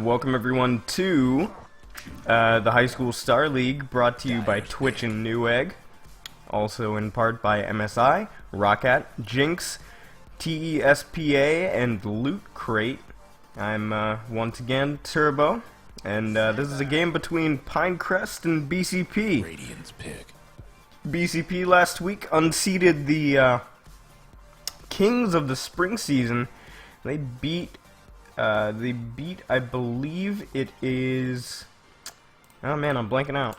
welcome everyone to the High School Star League, brought to you by Twitch and Newegg, also in part by MSI, Rockat, Jinx, TESPA, and Loot Crate. I'm once again Turbo, and this is a game between Crest and BCP. Radiant's pick. BCP last week unseated the Kings of the spring season. They beat, I believe it is, oh man, I'm blanking out.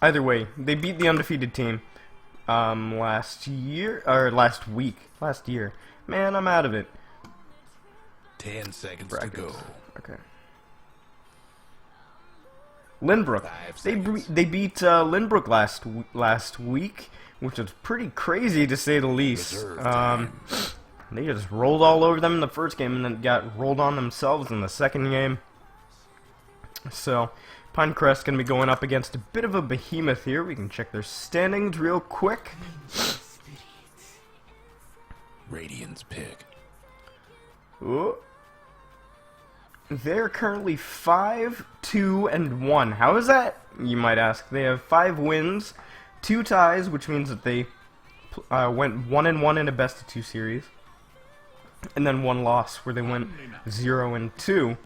Either way, they beat the undefeated team, last year, or last year. Man, I'm out of it. 10 seconds Brackets. to go. Okay. Lynbrook. They beat Lynbrook last week, which was pretty crazy to say the least. They just rolled all over them in the first game and then got rolled on themselves in the second game. So, Pinecrest going to be going up against a bit of a behemoth here. We can check their standings real quick. Radiant's pick. Ooh. They're currently 5-2-1. How is that, you might ask? They have 5 wins, 2 ties, which means that they went 1-1 in a best-of-2 series, and then 1 loss where they went 0-2.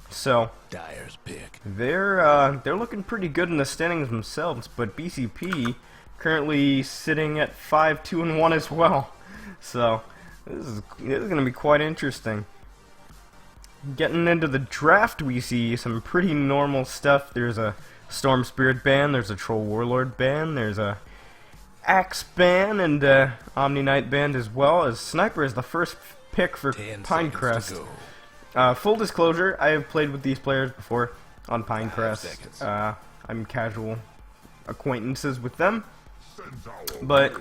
So Dyer's pick. they're looking pretty good in the standings themselves. But BCP currently sitting at 5-2-1 as well. So this is going to be quite interesting. Getting into the draft, we see some pretty normal stuff. There's a Storm Spirit ban, there's a Troll Warlord ban, there's a Axe ban, and Omni Knight ban as well. As Sniper is the first pick for Pinecrest. Full disclosure, I have played with these players before on Pinecrest. I'm casual acquaintances with them, but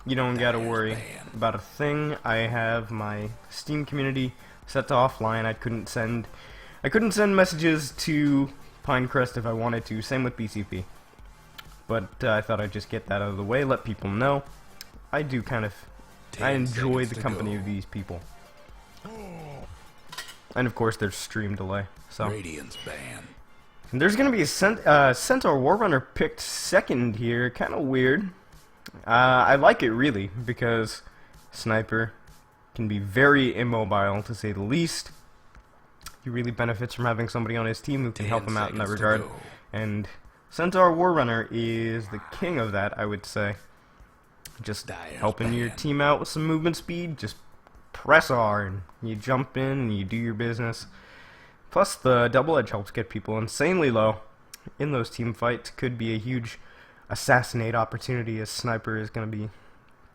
you don't gotta worry about a thing. I have my Steam community set to offline. I couldn't send messages to Pinecrest if I wanted to. Same with BCP. But I thought I'd just get that out of the way, let people know. I enjoy the company of these people. And of course there's stream delay. So Radiant's ban. and there's gonna be a Centaur Warrunner picked second here. Kind of weird. I like it really because Sniper can be very immobile, to say the least. He really benefits from having somebody on his team who can help him out in that regard. And Centaur Warrunner is the king of that, I would say. Just helping your team out with some movement speed. Just press R and you jump in and you do your business. Plus the double edge helps get people insanely low in those team fights. Could be a huge assassinate opportunity, as Sniper is going to be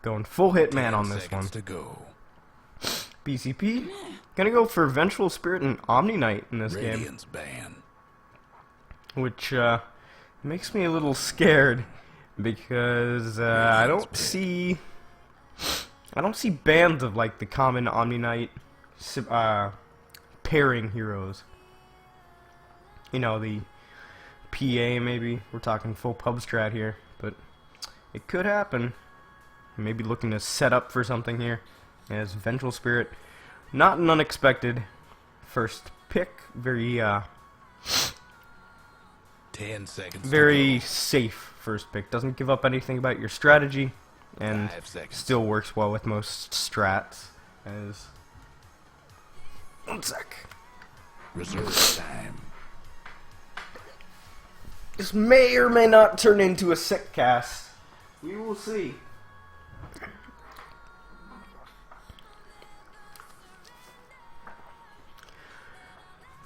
going full hitman on this one. BCP gonna go for Vengeful Spirit and Omni Knight in this game, which makes me a little scared because I don't see bans of like the common Omni Knight pairing heroes. You know, the PA maybe. We're talking full pub strat here, but it could happen. Maybe looking to set up for something here. As Vengeful Spirit, not an unexpected first pick. Very 10 seconds. Very safe first pick. Doesn't give up anything about your strategy, and still works well with most strats. As one sec. Reserve time. This may or may not turn into a sick cast. We will see.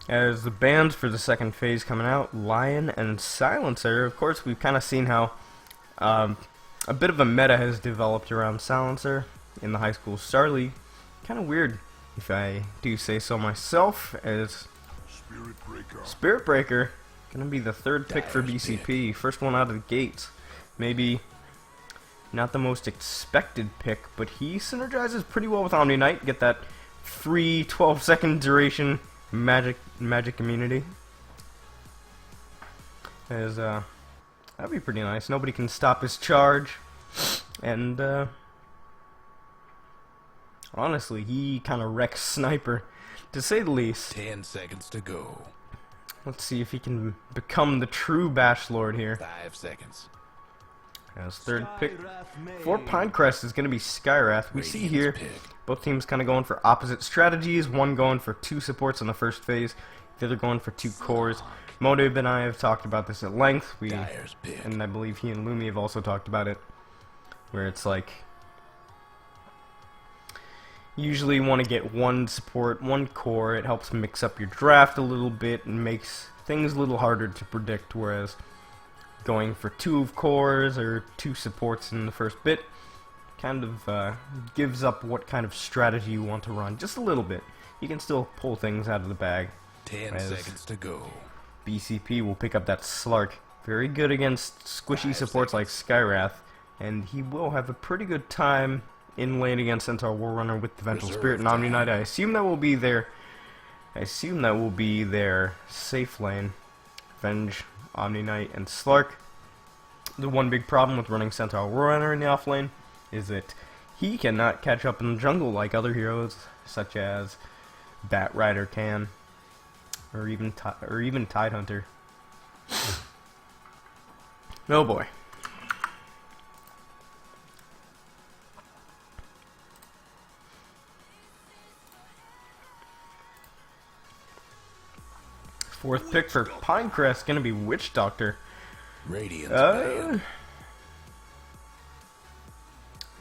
As the bans for the second phase coming out, Lion and Silencer. Of course, we've kind of seen how a bit of a meta has developed around Silencer in the High School Star League. Kind of weird, if I do say so myself, as Spirit Breaker gonna be the third pick for BCP. First one out of the gates. Maybe not the most expected pick, but he synergizes pretty well with Omni Knight. Get that free 12-second duration magic immunity. As that'd be pretty nice. Nobody can stop his charge, and Honestly, he kind of wrecks Sniper, to say the least. 10 seconds to go. Let's see if he can become the true Bash Lord here. 5 seconds. As third pick for Pinecrest is going to be Skywrath. We see here both teams kind of going for opposite strategies. One going for 2 supports in the first phase, the other going for 2 cores. Motive and I have talked about this at length. And I believe he and Lumi have also talked about it, where it's like usually you want to get 1 support, 1 core. It helps mix up your draft a little bit and makes things a little harder to predict, whereas going for 2 cores or 2 supports in the first bit kind of gives up what kind of strategy you want to run just a little bit. You can still pull things out of the bag. 10 seconds to go. BCP will pick up that Slark. Very good against squishy supports like Skywrath, and he will have a pretty good time in lane against Centaur Warrunner with the Vengeful Spirit and Omni Knight. I assume that will be their safe lane. Venge, Omni Knight, and Slark. The one big problem with running Centaur Warrunner in the off lane is that he cannot catch up in the jungle like other heroes, such as Bat Rider can, or even Tidehunter. Oh boy. Fourth pick for Pinecrest gonna be Witch Doctor. Radiance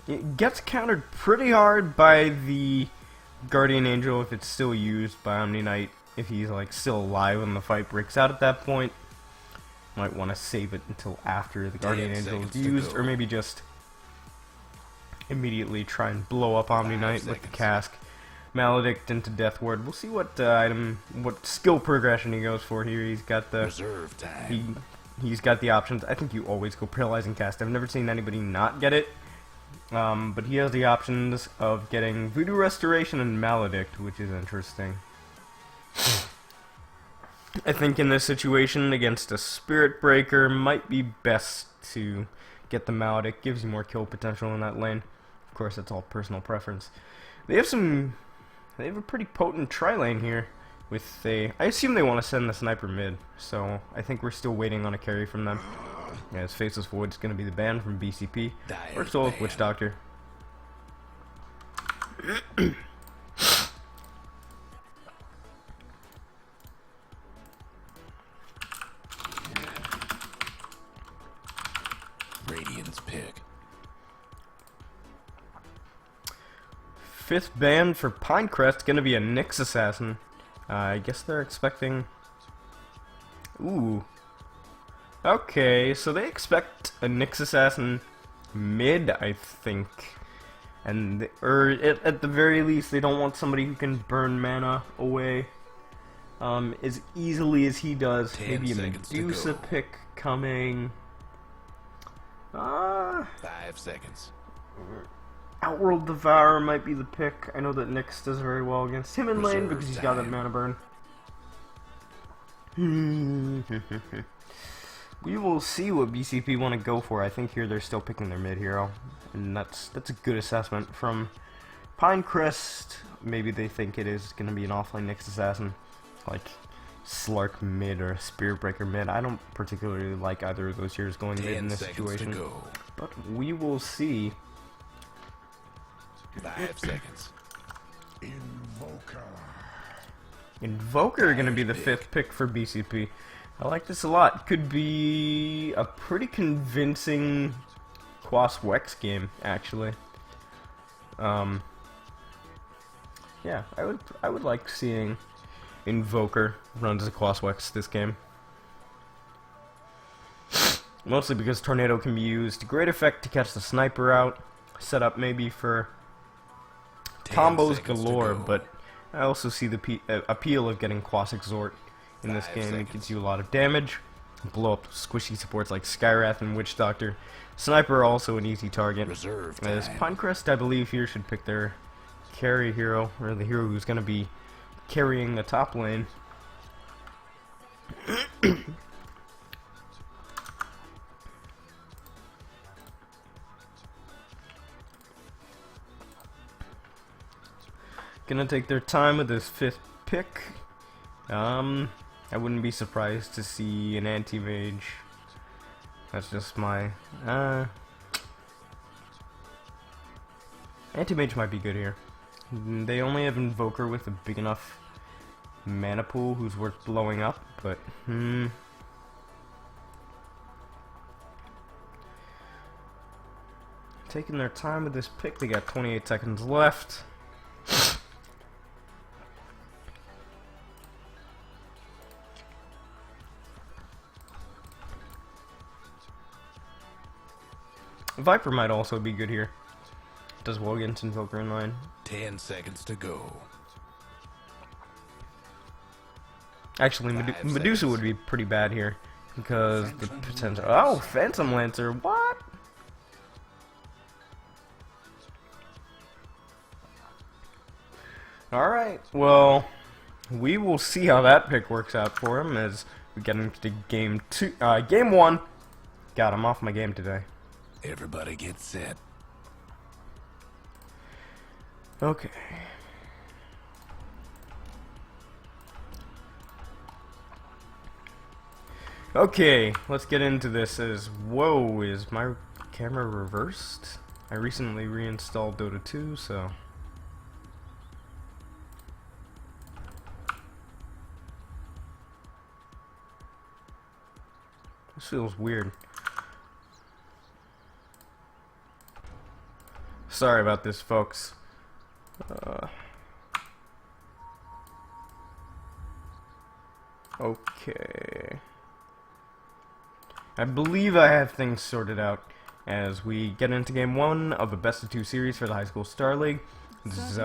It gets countered pretty hard by the Guardian Angel if it's still used by Omni Knight. If he's like still alive when the fight breaks out at that point, might want to save it until after the Guardian Angel is used, or maybe just immediately try and blow up Omni Knight with the cask. Maledict into Death Ward. We'll see what what skill progression he goes for here. He's got the reserve time. He's got the options. I think you always go Paralyzing Cast. I've never seen anybody not get it. But he has the options of getting Voodoo Restoration and Maledict, which is interesting. I think in this situation against a Spirit Breaker might be best to get the Maledict. Gives you more kill potential in that lane. Of course, that's all personal preference. They have a pretty potent tri-lane here with I assume they want to send the Sniper mid, so I think we're still waiting on a carry from them. As Faceless Void's going to be the ban from BCP. We're still with Witch Doctor. Radiance pick. Fifth ban for Pinecrest, going to be a Nyx Assassin. I guess they're expecting... Ooh. Okay, so they expect a Nyx Assassin mid, I think. And at the very least, they don't want somebody who can burn mana away as easily as he does. Maybe a Medusa pick coming. 5 seconds. Outworld Devourer might be the pick. I know that Nyx does very well against him in lane because he's got that mana burn. We will see what BCP want to go for. I think here they're still picking their mid hero, and that's a good assessment from Pinecrest. Maybe they think it is going to be an offlane Nyx Assassin, like Slark mid or Spirit Breaker mid. I don't particularly like either of those heroes going mid in this situation, but we will see. 5 seconds. Invoker going to be the fifth pick for BCP. I like this a lot. Could be a pretty convincing Quas Wex game, actually. Yeah, I would like seeing Invoker runs a Quas Wex this game. Mostly because Tornado can be used to great effect to catch the Sniper out. Set up maybe for combos galore, but I also see the appeal of getting Quas Exhort in this game. It gives you a lot of damage. Blow up squishy supports like Skywrath and Witch Doctor. Sniper also an easy target. As Pinecrest, I believe, here should pick their carry hero, or the hero who's going to be carrying the top lane. Gonna take their time with this 5th pick. I wouldn't be surprised to see an anti-mage. That's just my... Anti-mage might be good here. They only have Invoker with a big enough mana pool who's worth blowing up, but... Taking their time with this pick. They got 28 seconds left. Viper might also be good here. Does well against Invoker in line. 10 seconds to go. Actually, Medusa would be pretty bad here because the potential. Oh, Phantom Lancer! What? All right. Well, we will see how that pick works out for him as we get into game 1. God, I'm off my game today. Everybody get set. Okay. Okay, let's get into this. Whoa, is my camera reversed? I recently reinstalled Dota 2, so... This feels weird. Sorry about this, folks. Okay. I believe I have things sorted out as we get into game 1 of a best-of-2 series for the High School Star League. This is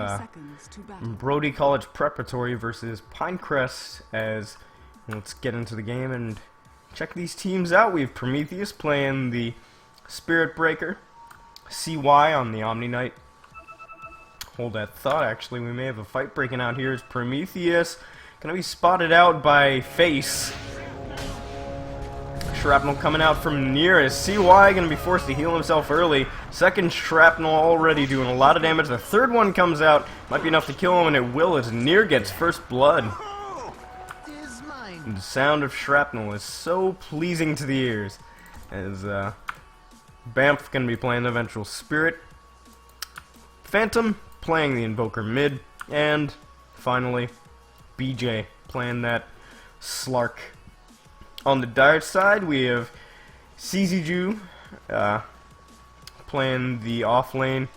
Brody College Preparatory versus Pinecrest. As let's get into the game and check these teams out. We have Prometheus playing the Spirit Breaker, CY on the Omni Knight. Hold that thought, actually, we may have a fight breaking out here as Prometheus gonna be spotted out by Face. Shrapnel coming out from near as CY gonna be forced to heal himself early. Second shrapnel already doing a lot of damage. The third one comes out, might be enough to kill him, and it will as Near gets first blood. The sound of shrapnel is so pleasing to the ears as Bamf gonna be playing the Vengeful Spirit. Phantom playing the Invoker mid, and finally BJ playing that Slark. On the Dire side, we have CZJu playing the off lane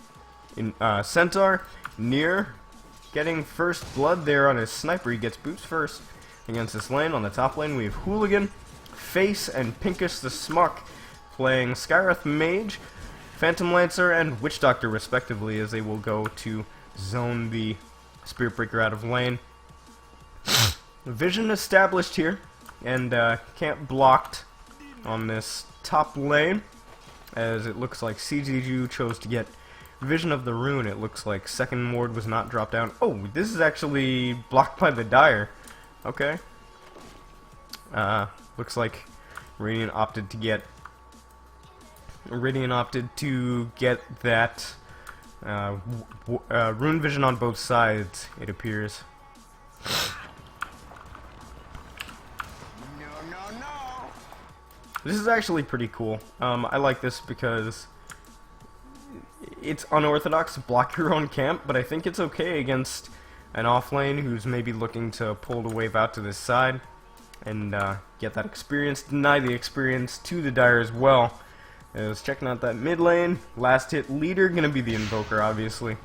in Centaur. Near getting first blood there on his sniper. He gets boots first against this lane. On the top lane, we have Hooligan, Face, and Pinkus the Smuck playing Skywrath Mage, Phantom Lancer, and Witch Doctor respectively, as they will go to zone the Spirit Breaker out of lane. Vision established here, and camp blocked on this top lane, as it looks like CZJu chose to get Vision of the Rune. It looks like second ward was not dropped down. Oh, this is actually blocked by the Dire. Okay. Looks like Radiant opted to get that Rune Vision on both sides, it appears. This is actually pretty cool. I like this because it's unorthodox to block your own camp, but I think it's okay against an offlane who's maybe looking to pull the wave out to this side and get that experience. Deny the experience to the Dire as well. Is checking out that mid lane. Last hit leader gonna be the Invoker, obviously.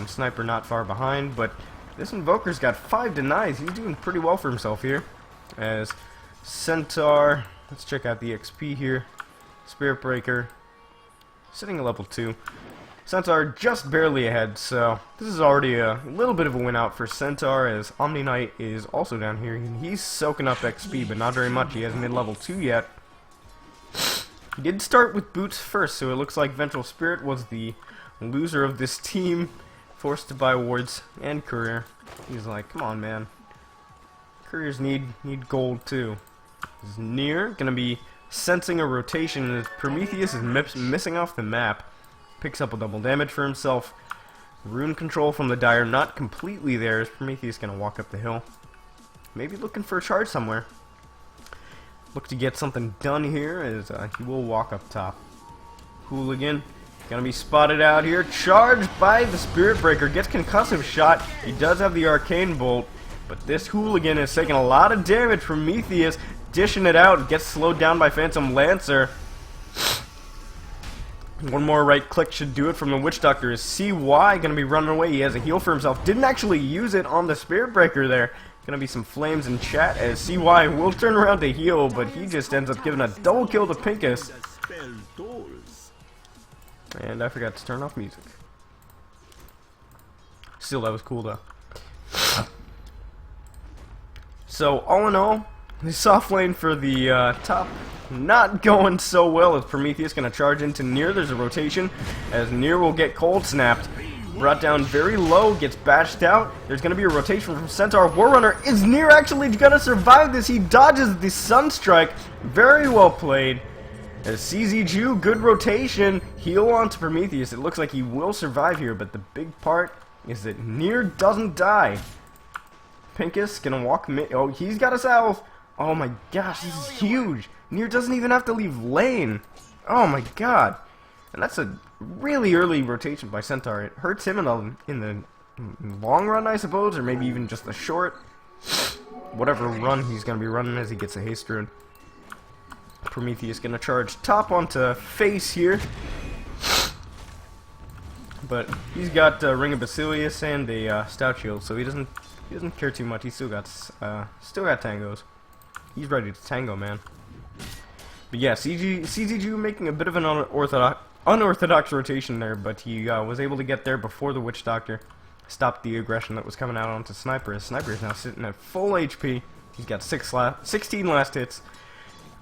Sniper not far behind, but this Invoker's got 5 denies. He's doing pretty well for himself here. As Centaur, let's check out the XP here. Spirit Breaker sitting at level 2. Centaur just barely ahead, so this is already a little bit of a win out for Centaur, as Omni Knight is also down here. He's soaking up XP, but not very much. He hasn't hit level 2 yet. He did start with boots first, so it looks like Vengeful Spirit was the loser of this team, forced to buy wards and Courier. He's like, come on, man. Couriers need gold too. He's Near gonna be sensing a rotation as Prometheus is missing off the map. Picks up a double damage for himself. Rune control from the Dire not completely there, as Prometheus going to walk up the hill. Maybe looking for a charge somewhere. Look to get something done here as he will walk up top. Hooligan gonna be spotted out here. Charged by the Spirit Breaker. Gets concussive shot. He does have the Arcane Bolt. But this Hooligan is taking a lot of damage. Prometheus dishing it out. Gets slowed down by Phantom Lancer. One more right click should do it from the Witch Doctor. Is CY gonna be running away? He has a heal for himself. Didn't actually use it on the Spirit Breaker there. Gonna be some flames in chat as CY will turn around to heal, but he just ends up giving a double kill to Pinkus. And I forgot to turn off music. Still, that was cool though. So, all in all, the soft lane for the top not going so well as Prometheus gonna charge into Nier. There's a rotation as Nier will get cold snapped. Brought down very low, gets bashed out. There's going to be a rotation from Centaur. Warrunner, is Nier actually going to survive this? He dodges the Sunstrike. Very well played. As CZ good rotation. Heal on to Prometheus. It looks like he will survive here, but the big part is that Nier doesn't die. Pinkus going to walk mid. Oh, he's got a salve. Oh my gosh, this is huge. Nier doesn't even have to leave lane. Oh my god. And that's a really early rotation by Centaur. It hurts him in the long run, I suppose, or maybe even just the short. Whatever run he's going to be running as he gets a haste rune. Prometheus going to charge top onto face here. But he's got Ring of Basilius and a Stout Shield, so he doesn't care too much. He's still got tangos. He's ready to tango, man. But yeah, CZG making a bit of an unorthodox rotation there, but he was able to get there before the Witch Doctor stopped the aggression that was coming out onto Sniper. His Sniper is now sitting at full HP. He's got 16 last hits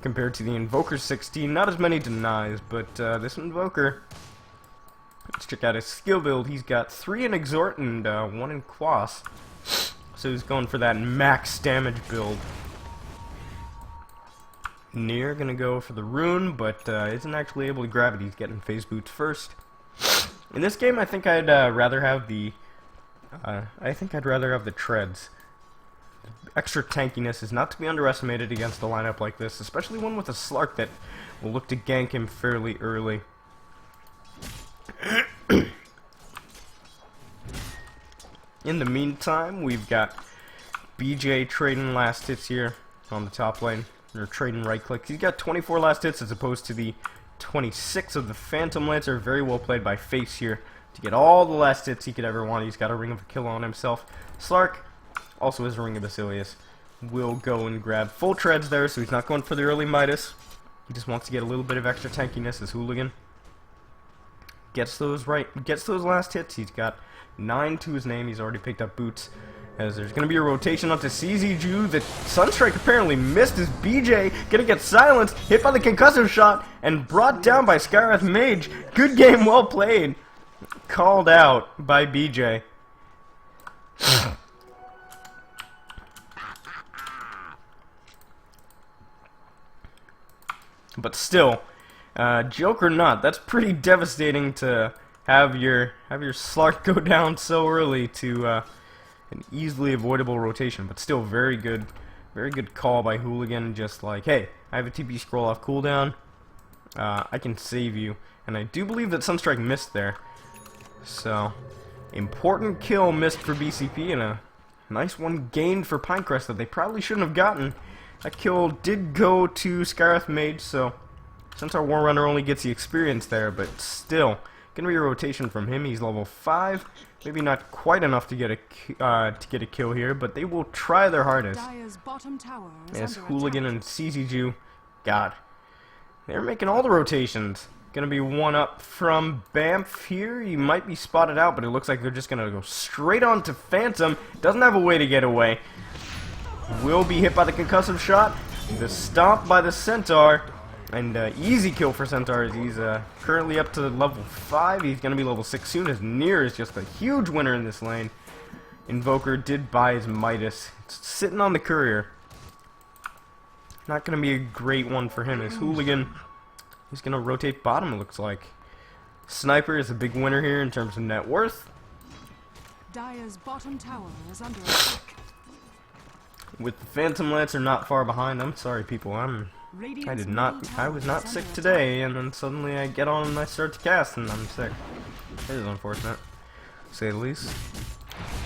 compared to the Invoker's 16. Not as many denies, but this Invoker, let's check out his skill build. He's got 3 in Exhort and 1 in Quas. So he's going for that max damage build. Nier gonna go for the rune, but isn't actually able to grab it. He's getting phase boots first. In this game, I think I'd rather have the treads. Extra tankiness is not to be underestimated against a lineup like this, especially one with a Slark that will look to gank him fairly early. In the meantime, we've got BJ trading last hits here on the top lane. Or trading right click. He's got 24 last hits as opposed to the 26 of the Phantom Lancer. Very well played by Face here to get all the last hits he could ever want. He's got a Ring of Kill on himself. Slark also has a Ring of Basilius. Will go and grab full treads there, so he's not going for the early Midas. He just wants to get a little bit of extra tankiness as Hooligan. Gets those last hits. He's got 9 to his name. He's already picked up boots. As there's going to be a rotation onto CZG. The Sunstrike apparently missed his BJ. Gonna get silenced, hit by the concussive shot, and brought down by Skywrath Mage. Good game, well played. Called out by BJ. But still, joke or not, that's pretty devastating to have your Slark go down so early to an easily avoidable rotation, but still very good call by Hooligan. Just like, hey, I have a TP scroll off cooldown, I can save you, and I do believe that Sunstrike missed there. So, important kill missed for BCP, and a nice one gained for Pinecrest that they probably shouldn't have gotten. That kill did go to Skywrath Mage, so Centaur Warrunner only gets the experience there, but still, gonna be a rotation from him. He's level 5. Maybe not quite enough to get a kill here, but they will try their hardest. As Hooligan and CZG, God, they're making all the rotations. Gonna be one up from Bamf here. He might be spotted out, but it looks like they're just gonna go straight on to Phantom. Doesn't have a way to get away. Will be hit by the concussive shot. The stomp by the Centaur. And easy kill for Centaur as he's currently up to level 5. He's going to be level 6 soon as Nier is just a huge winner in this lane. Invoker did buy his Midas. It's sitting on the courier. Not going to be a great one for him as Hooligan. He's going to rotate bottom, it looks like. Sniper is a big winner here in terms of net worth. Dire's bottom tower is under attack. With the Phantom Lancer not far behind. I'm sorry, people. I was not sick today, and then suddenly I get on and I start to cast, and I'm sick. It is unfortunate, to say the least.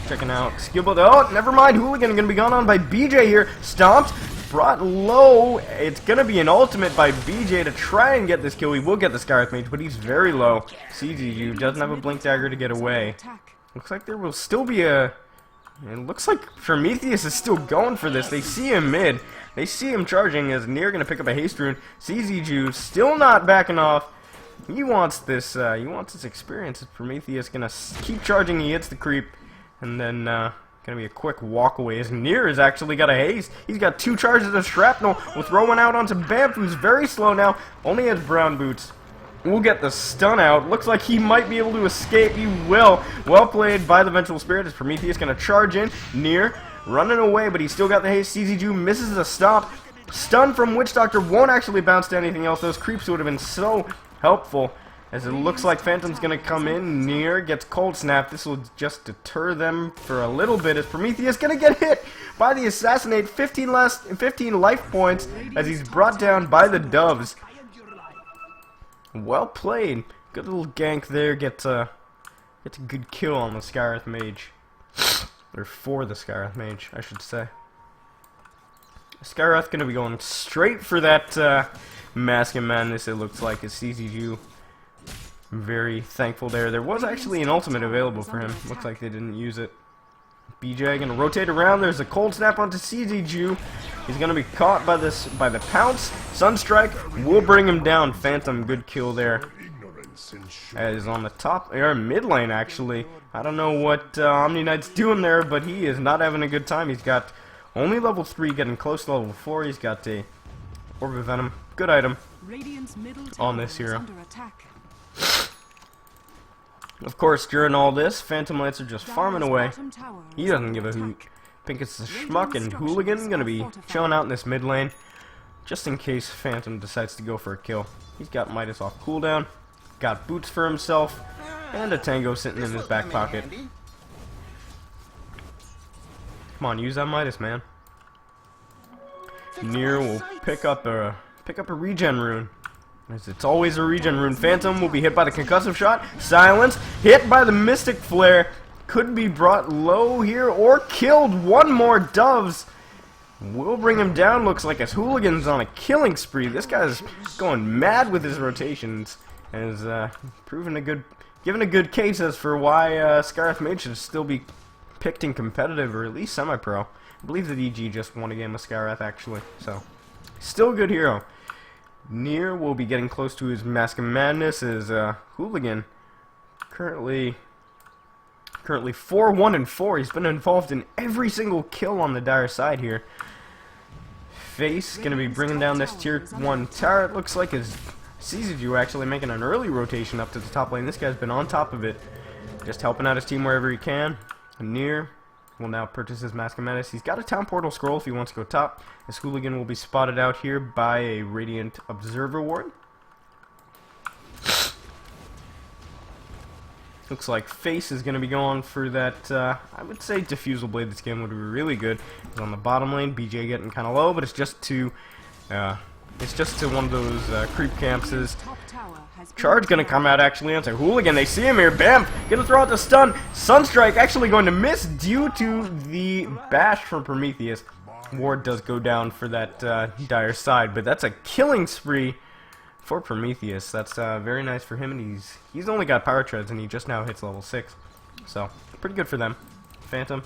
Checking out skill build. Oh, never mind. Hooligan gonna be gone on by BJ here. Stomped, brought low. It's gonna be an ultimate by BJ to try and get this kill. We will get the Skywrath Mage, but he's very low. CZU doesn't have a Blink Dagger to get away. Looks like there will still be a... It looks like Prometheus is still going for this. They see him mid. They see him charging as Nier going to pick up a haste rune. CZU still not backing off. He wants this. He wants this experience. Prometheus going to keep charging. He hits the creep, and then going to be a quick walk away. As Nier has actually got a haste. He's got 2 charges of shrapnel. We'll throw one out onto Bamf, who's very slow now. Only has brown boots. We'll get the stun out. Looks like he might be able to escape. He will. Well played by the Vengeful Spirit as Prometheus going to charge in. Nier running away, but he's still got the haste. CZU misses the stop. Stun from Witch Doctor won't actually bounce to anything else. Those creeps would have been so helpful. As it looks like Phantom's going to come in. Nier gets Cold Snap. This will just deter them for a little bit as Prometheus going to get hit by the Assassinate. 15 life points as he's brought down by the Doves. Well played. Good little gank there. Gets a good kill on the Skywrath Mage. Or for the Skywrath Mage, I should say. Skywrath going to be going straight for that Mask of Madness, it looks like, as CZU. Very thankful there. There was actually an ultimate available for him. Looks like they didn't use it. BJ going to rotate around. There's a Cold Snap onto CZU. He's going to be caught by the Pounce. Sunstrike will bring him down. Phantom, good kill there. As on the top, or mid lane actually. I don't know what Omni Knight's doing there, but he is not having a good time. He's got only level 3, getting close to level 4. He's got a Orb of Venom. Good item on this hero. Of course, during all this, Phantom Lancer just farming away. He doesn't give a hoot. Pinket's the schmuck, and Hooligan gonna be chilling out in this mid lane, just in case Phantom decides to go for a kill. He's got Midas off cooldown, got boots for himself, and a Tango sitting in his back pocket. Come on, use that Midas, man. Nier will pick up a regen rune. As it's always a regen rune. Phantom will be hit by the concussive shot. Silence. Hit by the Mystic Flare. Could be brought low here or killed. One more Doves. Will bring him down. Looks like his Hooligan's on a killing spree. This guy's going mad with his rotations. And is given a good case as for why Skywrath Mage should still be picked in competitive or at least semi-pro. I believe that EG just won a game with Skywrath actually. So, still a good hero. Nier will be getting close to his Mask of Madness as Hooligan currently 4-1-4. He's been involved in every single kill on the Dire side here. Face gonna be bringing down this tier 1 tower. It looks like his CZU actually making an early rotation up to the top lane. This guy's been on top of it, just helping out his team wherever he can. Nier will now purchase his Mask of Madness. He's got a Town Portal Scroll if he wants to go top. This Hooligan will be spotted out here by a Radiant Observer Ward. Looks like Face is going to be going for that, I would say Diffusal Blade this game would be really good. He's on the bottom lane, BJ getting kind of low, but it's just to one of those creep camps. Charge gonna come out actually onto Hooligan. They see him here. Bam! Gonna throw out the stun. Sunstrike actually going to miss due to the bash from Prometheus. Ward does go down for that Dire side, but that's a killing spree for Prometheus. That's very nice for him, and he's only got Power Treads, and he just now hits level 6. So, pretty good for them. Phantom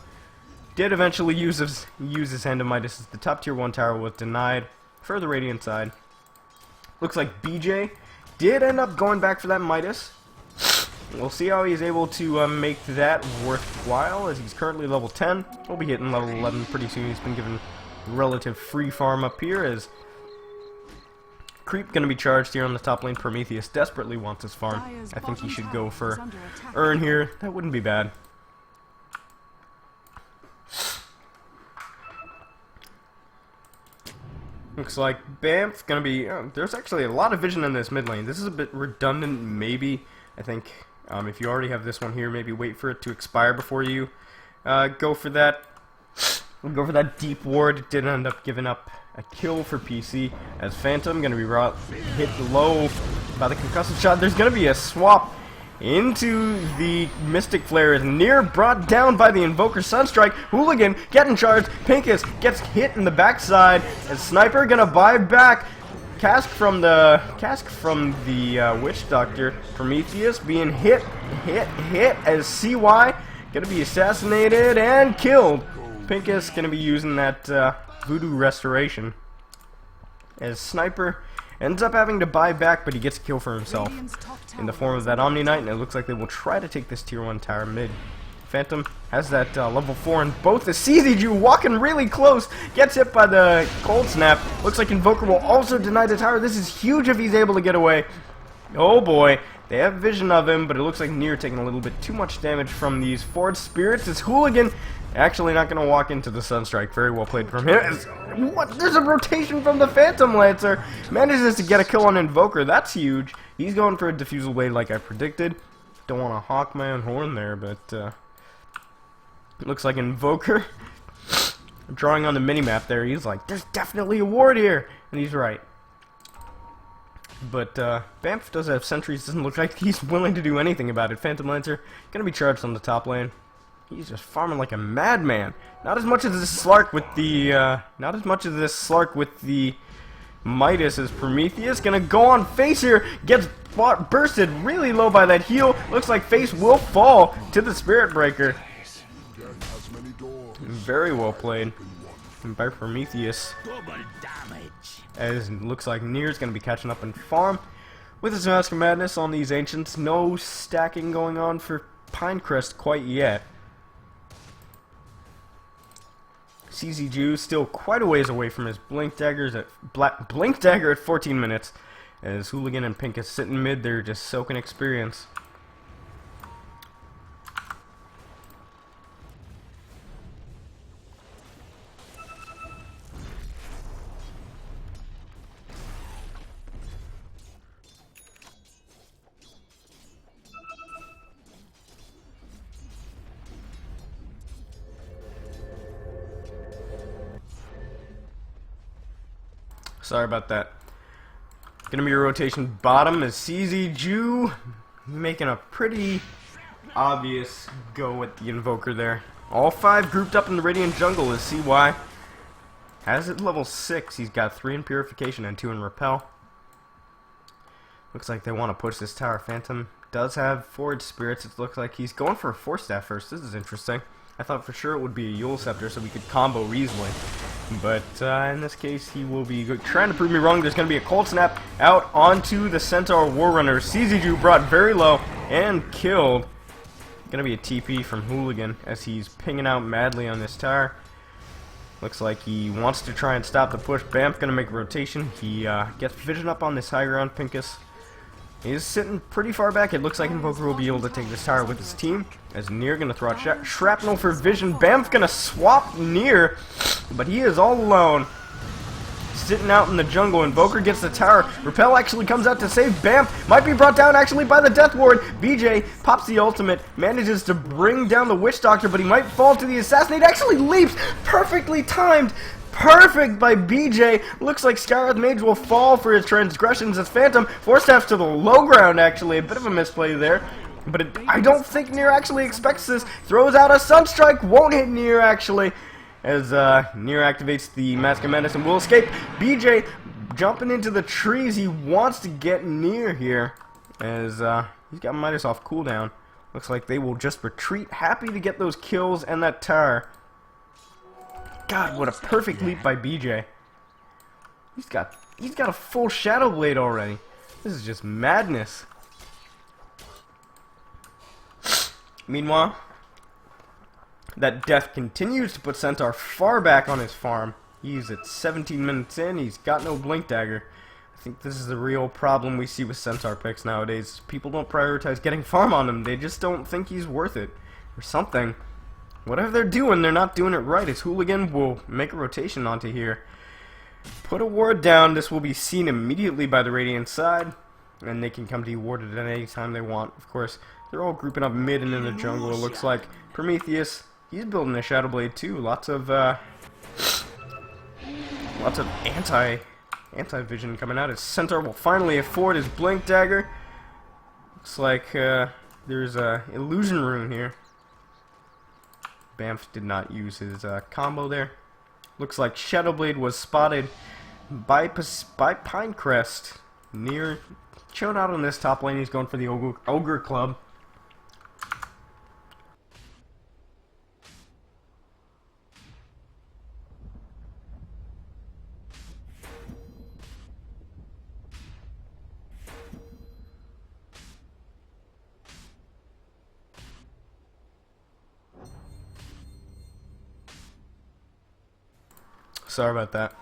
did eventually use his Hand of Midas. The top tier 1 tower was denied for the Radiant side. Looks like BJ did end up going back for that Midas. We'll see how he's able to make that worthwhile, as he's currently level 10. We'll be hitting level 11 pretty soon. He's been given relative free farm up here, as Creep going to be charged here on the top lane. Prometheus desperately wants his farm. I think he should go for Urn here. That wouldn't be bad. Looks like Bamf gonna be. There's actually a lot of vision in this mid lane. This is a bit redundant, maybe. I think If you already have this one here, maybe wait for it to expire before you go for that. We'll go for that deep ward. It did end up giving up a kill for PC, as Phantom going to be hit low by the concussive shot. There's going to be a swap into the Mystic Flare, as Nier brought down by the Invoker Sunstrike. Hooligan getting charged. Pinkus gets hit in the backside, as Sniper going to buy back. Cask from the Witch Doctor. Prometheus being hit as CY going to be assassinated and killed. Pinkus going to be using that Voodoo Restoration, as Sniper ends up having to buy back, but he gets a kill for himself in the form of that Omni Knight, and it looks like they will try to take this tier 1 tower mid. Phantom has that level 4, and both the CZG walking really close, gets hit by the Cold Snap. Looks like Invoker will also deny the tower. This is huge if he's able to get away. Oh boy, they have vision of him, but it looks like Nier taking a little bit too much damage from these Forged Spirits. As Hooligan actually not going to walk into the Sunstrike. Very well played from him. What? There's a rotation from the Phantom Lancer. Manages to get a kill on Invoker. That's huge. He's going for a Diffusal Blade like I predicted. Don't want to hawk my own horn there, but it looks like Invoker drawing on the minimap there. He's like, there's definitely a ward here. And he's right. But Bamf does have sentries. Doesn't look like he's willing to do anything about it. Phantom Lancer going to be charged on the top lane. He's just farming like a madman. Not as much as this Slark with the Midas as Prometheus. Gonna go on Face here. Gets bursted really low by that heal. Looks like Face will fall to the Spirit Breaker. Very well played by Prometheus. As it looks like Nier's gonna be catching up in farm with his Mask of Madness on these Ancients. No stacking going on for Pinecrest quite yet. CZG still quite a ways away from his Blink Dagger at 14 minutes. As Hooligan and Pinkus sitting mid, they're just soaking experience. Sorry about that. Gonna be a rotation bottom as CZG making a pretty obvious go with the Invoker there. All 5 grouped up in the Radiant Jungle as CY has it level 6. He's got 3 in Purification and 2 in Repel. Looks like they want to push this tower. Phantom does have Forged Spirits. It looks like he's going for a Force Staff first. This is interesting. I thought for sure it would be a Yule Scepter so we could combo easily. But in this case, he will be trying to prove me wrong. There's going to be a Cold Snap out onto the Centaur Warrunner. CZG brought very low and killed. Going to be a TP from Hooligan as he's pinging out madly on this tower. Looks like he wants to try and stop the push. Bamf going to make a rotation. He gets vision up on this high ground. Pinkus is sitting pretty far back. It looks like Invoker will be able to take this tower with his team. As Nier going to throw out Shrapnel for vision. Bamf going to swap Nier, but he is all alone. Sitting out in the jungle. Invoker gets the tower. Repel actually comes out to save Bamf. Might be brought down actually by the Death Ward. BJ pops the ultimate. Manages to bring down the Witch Doctor, but he might fall to the Assassinate. Actually leaps. Perfectly timed. Perfect by BJ. Looks like Skywrath Mage will fall for his transgressions as Phantom Force Staffs to the low ground actually. A bit of a misplay there. But I don't think Nier actually expects this. Throws out a Sunstrike. Won't hit Nier actually. As Nier activates the Mask of Madness and will escape. BJ jumping into the trees. He wants to get Nier here. As he's got Midas off cooldown. Looks like they will just retreat. Happy to get those kills and that tower. God, what a perfect leap by BJ. He's got a full Shadow Blade already. This is just madness. Meanwhile, that death continues to put Centaur far back on his farm. He's at 17 minutes in. He's got no Blink Dagger. I think this is the real problem we see with Centaur picks nowadays. People don't prioritize getting farm on him. They just don't think he's worth it. Or something. Whatever they're doing, they're not doing it right. His Hooligan will make a rotation onto here. Put a ward down. This will be seen immediately by the Radiant side. And they can come to you warded at any time they want. Of course, They're all grouping up mid and in the jungle, it looks like. Prometheus, he's building a Shadow Blade too. Lots of anti-vision coming out. His Centaur will finally afford his Blink Dagger. Looks like there's a illusion rune here. Bamf did not use his combo there. Looks like Shadow Blade was spotted by Pinecrest near, chilling out on this top lane. He's going for the Ogre Club. Sorry about that.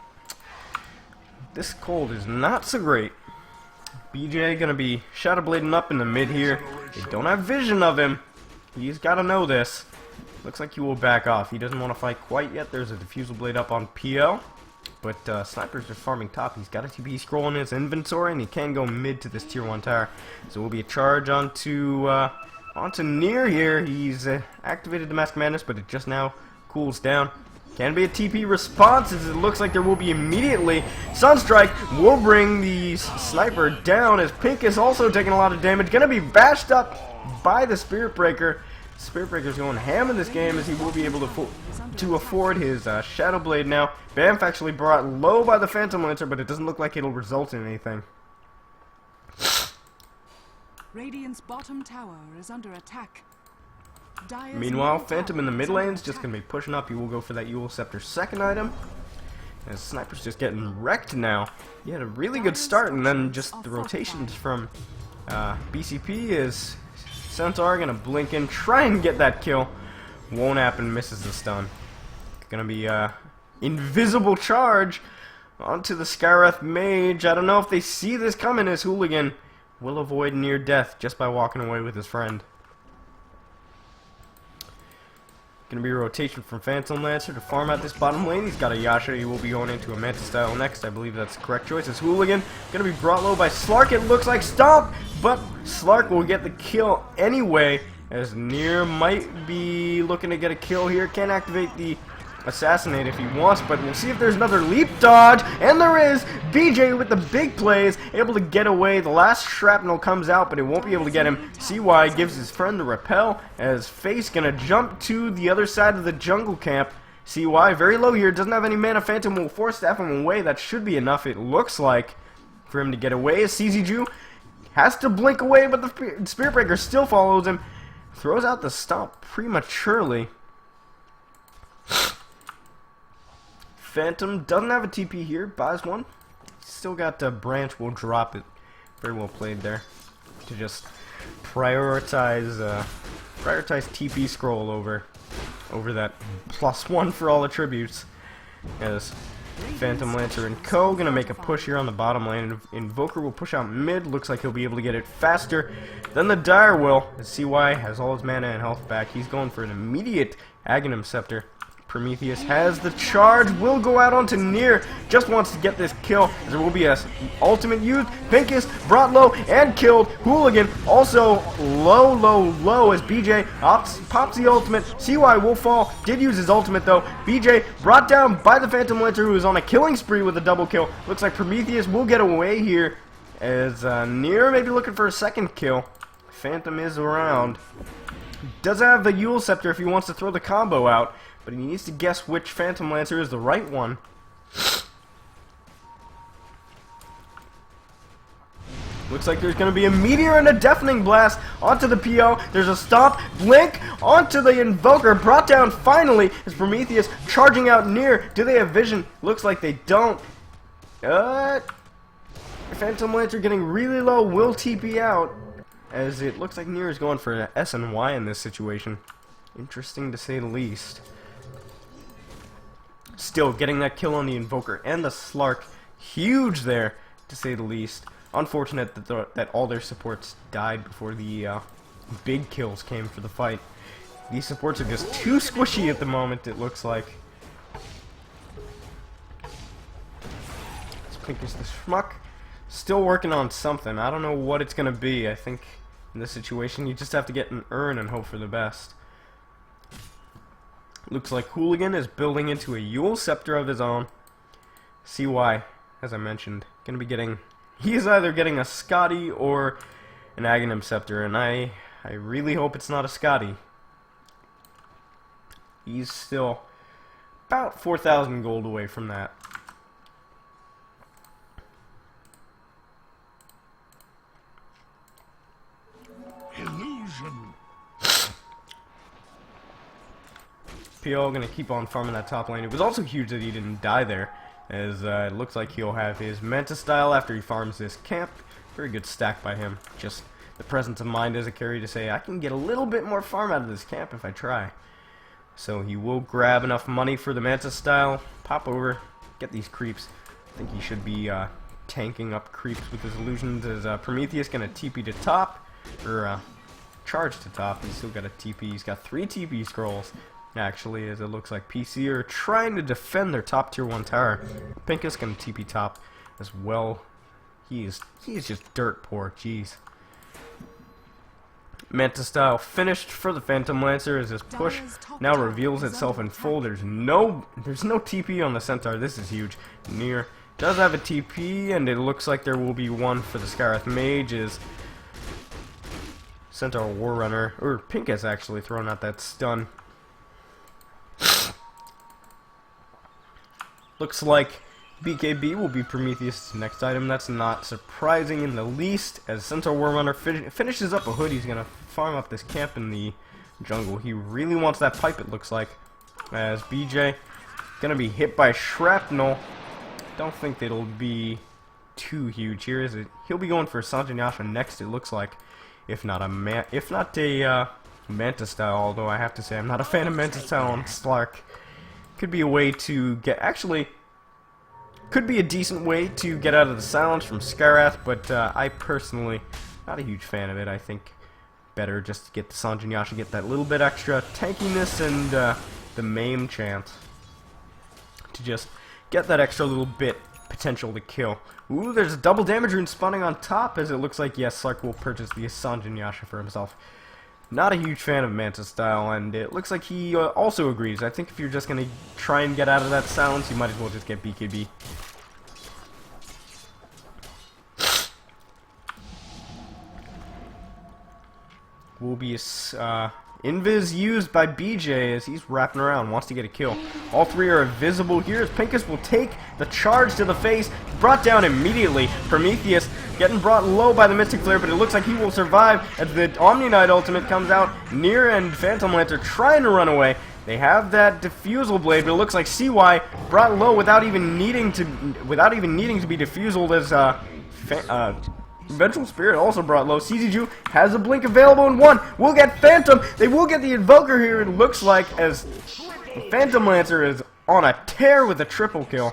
This cold is not so great. BJ gonna be Shadow Blading up in the mid here. They don't have vision of him. He's gotta know this. Looks like he will back off. He doesn't want to fight quite yet. There's a Diffusal Blade up on PL. But Sniper's just farming top. He's got a TP scroll in his inventory, and he can go mid to this tier 1 tower. So it will be a charge onto Near here. He's activated the Mask of Madness, but it just now cools down. Can be a TP response, as it looks like there will be immediately. Sunstrike will bring the Sniper down, as Pink is also taking a lot of damage. Gonna be bashed up by the Spirit Breaker. Spirit Breaker's going ham in this game, as he will be able to afford his Shadow Blade now. Bamf actually brought low by the Phantom Lancer, but it doesn't look like it'll result in anything. Radiant's bottom tower is under attack. Dire's Meanwhile, middle Phantom in the tower mid is under lane's just attack. going to be pushing up. He will go for that Eul Scepter second item. And Sniper's just getting wrecked now. He had a really good start, and then just the rotations from BCP is Centaur going to blink in, try and get that kill. Won't happen, misses the stun. Going to be invisible charge onto the Skywrath Mage. I don't know if they see this coming, as Hooligan will avoid near death just by walking away with his friend. Gonna be a rotation from Phantom Lancer to farm out this bottom lane. He's got a Yasha. He will be going into a Manta style next. I believe that's the correct choice. It's Hooligan. Gonna be brought low by Slark. It looks like Stomp, but Slark will get the kill anyway, as Near might be looking to get a kill here. Can't activate the Assassinate if he wants, but we'll see if there's another leap dodge, and there is. BJ with the big plays, able to get away. The last shrapnel comes out, but it won't be able to get him. CY gives his friend the repel, as Face gonna jump to the other side of the jungle camp. CY very low here, doesn't have any mana. Phantom will force staff him away. That should be enough, it looks like, for him to get away. As CZJu has to blink away, but the Spirit Breaker still follows him. Throws out the stomp prematurely. Phantom doesn't have a TP here, buys one. Still got the branch, will drop it. Very well played there. To just prioritize TP scroll over that +1 for all attributes. As Phantom Lancer and Co. gonna make a push here on the bottom lane. Invoker will push out mid. Looks like he'll be able to get it faster than the Dire will. As CY has all his mana and health back. He's going for an immediate Aghanim Scepter. Prometheus has the charge, will go out onto Near, just wants to get this kill, as there will be a ultimate used. Pinkest brought low and killed. Hooligan also low as BJ pops the ultimate. CY will fall, did use his ultimate though. BJ brought down by the Phantom Lancer, who is on a killing spree with a double kill. Looks like Prometheus will get away here, as Near may be looking for a second kill. Phantom is around. Does have the Eul Scepter if he wants to throw the combo out, but he needs to guess which Phantom Lancer is the right one. Looks like there's going to be a Meteor and a Deafening Blast onto the PO. There's a Stomp, Blink onto the Invoker, brought down finally as Prometheus charging out Near. Do they have vision? Looks like they don't. Phantom Lancer getting really low, will TP out, as it looks like Near is going for an S and Y in this situation. Interesting to say the least. Still getting that kill on the Invoker and the Slark. Huge there, to say the least. Unfortunate that all their supports died before the big kills came for the fight. These supports are just too squishy at the moment, it looks like. Let's pick this the Schmuck. Still working on something. I don't know what it's going to be. I think In this situation, you just have to get an urn and hope for the best. Looks like Hooligan is building into a Yule Scepter of his own. CY, as I mentioned, gonna be getting... He is either getting a Scotty or an Aghanim Scepter, and I really hope it's not a Scotty. He's still about 4,000 gold away from that. Illusion. PO gonna keep on farming that top lane. It was also huge that he didn't die there, as it looks like he'll have his Manta style after he farms this camp. Very good stack by him. Just the presence of mind as a carry to say, I can get a little bit more farm out of this camp if I try. So he will grab enough money for the Manta style, pop over, get these creeps. I think he should be tanking up creeps with his illusions. As Prometheus gonna TP to top, or charge to top. He's still got a TP. He's got 3 TP scrolls. Actually, as it looks like PC are trying to defend their top tier 1 tower. Pink is going to TP top as well. He is just dirt poor. Jeez. Manta style finished for the Phantom Lancer as his push now reveals itself in full. There's no TP on the Centaur. This is huge. Near does have a TP, and it looks like there will be one for the Scarith Mage. Is Centaur War Runner, or Pink has actually thrown out that stun. Looks like BKB will be Prometheus' next item. That's not surprising in the least, as Centaur War Runner finishes up a hood. He's going to farm up this camp in the jungle. He really wants that pipe, it looks like, as BJ going to be hit by shrapnel. Don't think it'll be too huge here, is it? He'll be going for Sanjanyasha next, it looks like, if not a Manta style, although I have to say I'm not a fan of Manta style on Slark. Could be a way to get, actually, could be a decent way to get out of the silence from Skarath, but I personally, not a huge fan of it. I think better just to get the Sanjanyasha, get that little bit extra tankiness and the maim chance to just get that extra little bit potential to kill. Ooh, there's a double damage rune spawning on top, as it looks like, yes, Slark will purchase the Sanjanyasha for himself. Not a huge fan of Manta style, and it looks like he also agrees. I think if you're just going to try and get out of that silence, you might as well just get BKB. Will be invis used by BJ as he's wrapping around, wants to get a kill. All 3 are visible here as Pincus will take the charge to the face, brought down immediately. Prometheus getting brought low by the Mystic Flare, but it looks like he will survive as the Omni Knight ultimate comes out. Near and Phantom Lancer trying to run away. They have that Diffusal Blade, but it looks like CY brought low without even needing to be diffuseled as Vengeful Spirit also brought low. CZJu has a blink available in 1. We'll get Phantom. They will get the Invoker here, it looks like, as Phantom Lancer is on a tear with a triple kill.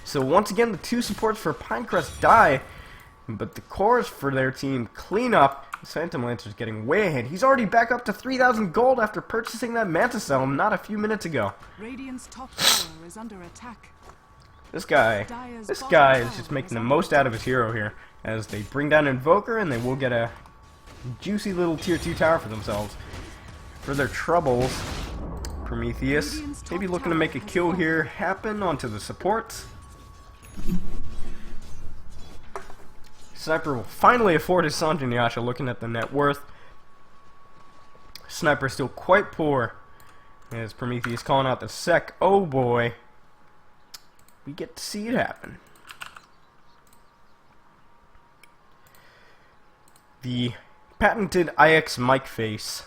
So once again, the 2 supports for Pinecrest die, but the cores for their team clean up. Phantom Lancer's getting way ahead. He's already back up to 3,000 gold after purchasing that Manta Cell not a few minutes ago. Radiant's top tower is under attack. This guy is just making the most out of his hero here, as they bring down Invoker and they will get a juicy little tier 2 tower for themselves. For their troubles, Prometheus maybe looking to make a kill here happen onto the supports. Sniper will finally afford his Sanjanyasha, looking at the net worth. Sniper still quite poor, as Prometheus calling out the sec. Oh boy. We get to see it happen. The patented IX mic face.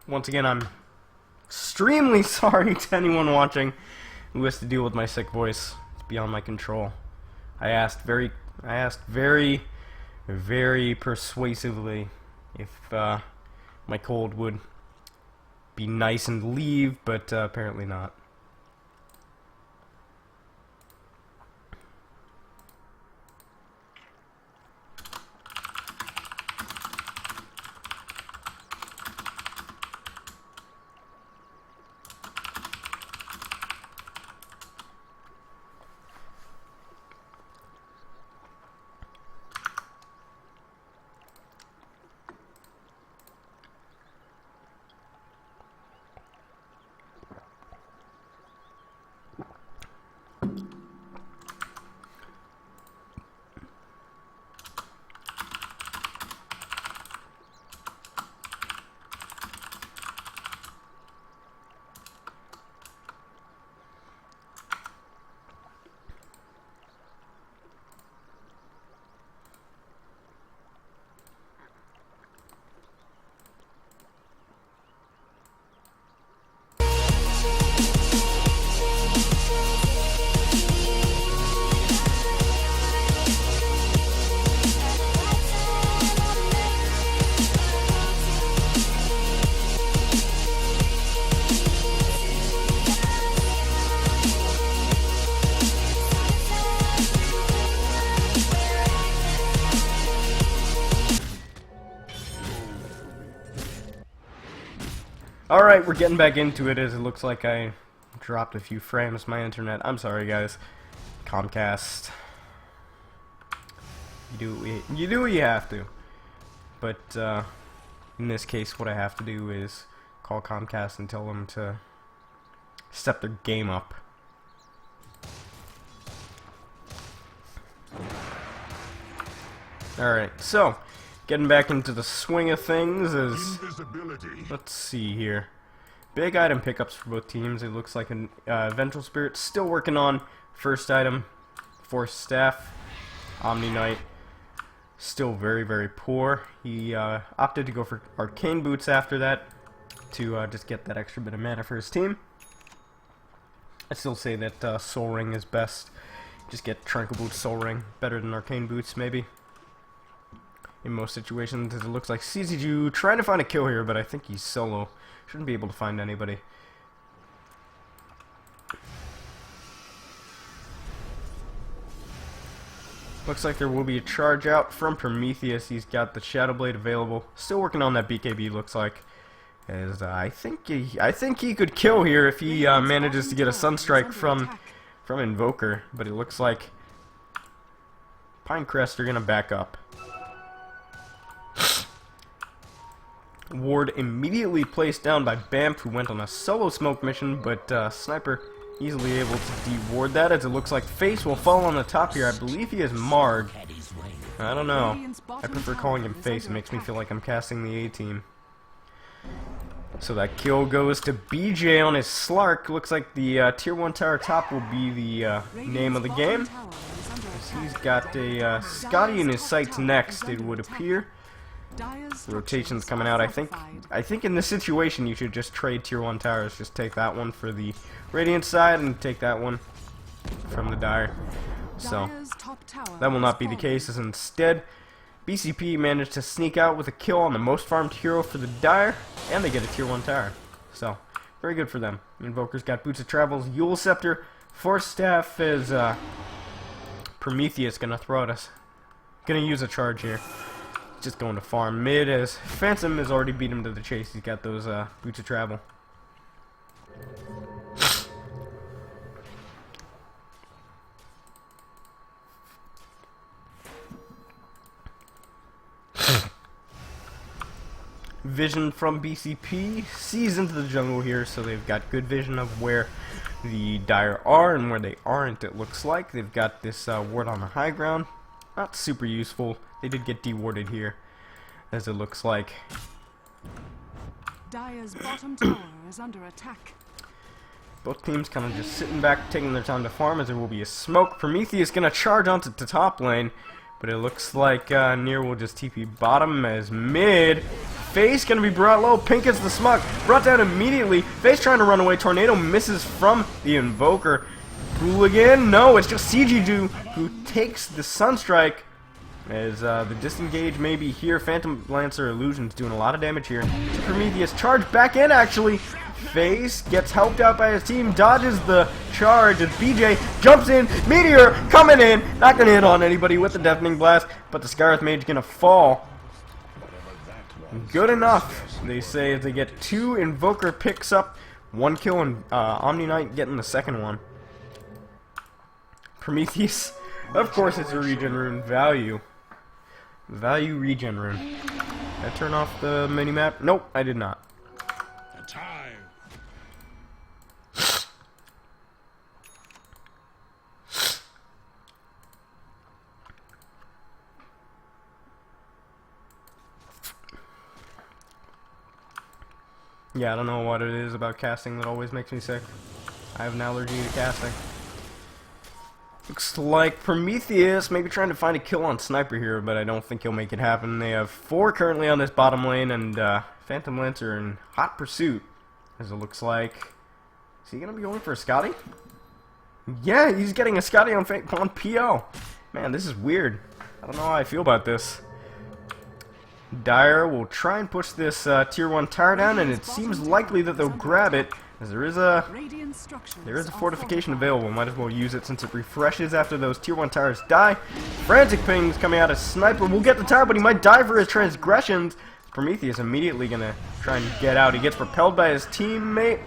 Once again, I'm extremely sorry to anyone watching who has to deal with my sick voice. It's beyond my control. I asked very I asked very, very persuasively if my cold would be nice and leave, but apparently not. Alright, we're getting back into it as it looks like I dropped a few frames. My internet. I'm sorry, guys. Comcast. You do what you have to. But in this case, what I have to do is call Comcast and tell them to step their game up. Alright, so getting back into the swing of things is, let's see here. Big item pickups for both teams. It looks like an Vengeful Spirit still working on first item. Force Staff. Omni Knight still very, very poor. He opted to go for Arcane Boots after that to just get that extra bit of mana for his team. I still say that Soul Ring is best. Just get Tranquil Boots, Soul Ring. Better than Arcane Boots, maybe. In most situations, it looks like CZG trying to find a kill here, but I think he's solo. Shouldn't be able to find anybody. Looks like there will be a charge out from Prometheus. He's got the Shadow Blade available. Still working on that BKB, looks like. As I think he could kill here if he manages to get a Sunstrike from Invoker. But it looks like Pine Crest are gonna back up. Ward immediately placed down by Bamf, who went on a solo smoke mission, but Sniper easily able to de-ward that, as it looks like Face will fall on the top here. I believe he is Marg. I don't know. I prefer calling him Face. It makes me feel like I'm casting the A-team. So that kill goes to BJ on his Slark. Looks like the Tier 1 tower top will be the name of the game. He's got a Scotty in his sights next, it would appear. The rotation's coming out. I think in this situation you should just trade Tier 1 towers. Just take that one for the Radiant side and take that one from the Dire. So that will not be the case, as instead BCP managed to sneak out with a kill on the most farmed hero for the Dire, and they get a Tier 1 tower. So very good for them. Invoker's got Boots of Travels, Yule Scepter, Force Staff is Prometheus gonna throw at us. Gonna use a charge here. Just going to farm mid, as Phantom has already beat him to the chase. He's got those Boots of Travel. Vision from BCP sees into the jungle here, so they've got good vision of where the Dire are and where they aren't. It looks like they've got this ward on the high ground. Not super useful. They did get de-warded here, as it looks like. Dire's bottom tower is under attack. Both teams kind of just sitting back, taking their time to farm, as there will be a smoke. Prometheus gonna charge onto the top lane, but it looks like Nier will just TP bottom, as mid. Face gonna be brought low. Pink is the smug. Brought down immediately. Face trying to run away. Tornado misses from the Invoker. Hooligan? No, it's just CGJ who takes the Sunstrike. As the disengage maybe here. Phantom Lancer Illusion's doing a lot of damage here. Prometheus charge back in actually. Face gets helped out by his team, dodges the charge as BJ jumps in. Meteor coming in. Not gonna hit on anybody with the Deafening Blast, but the Scarlet Mage gonna fall. Good enough, they say, as they get 2 Invoker picks up 1 kill, and Omni Knight getting the second one. Prometheus, of course, it's a regen rune. Value regen rune. Did I turn off the minimap? Nope, I did not. Yeah, I don't know what it is about casting that always makes me sick. I have an allergy to casting. Looks like Prometheus maybe trying to find a kill on Sniper here, but I don't think he'll make it happen. They have 4 currently on this bottom lane, and Phantom Lancer in hot pursuit, as it looks like. Is he going to be going for a Scotty? Yeah, he's getting a Scotty on PO. Man, this is weird. I don't know how I feel about this. Dire will try and push this tier 1 tower down, and it seems likely that they'll grab it, as there is a fortification available. Might as well use it since it refreshes after those tier 1 towers die. Frantic pings coming out of Sniper. Will get the tower, but he might die for his transgressions. Prometheus immediately gonna try and get out. He gets repelled by his teammate.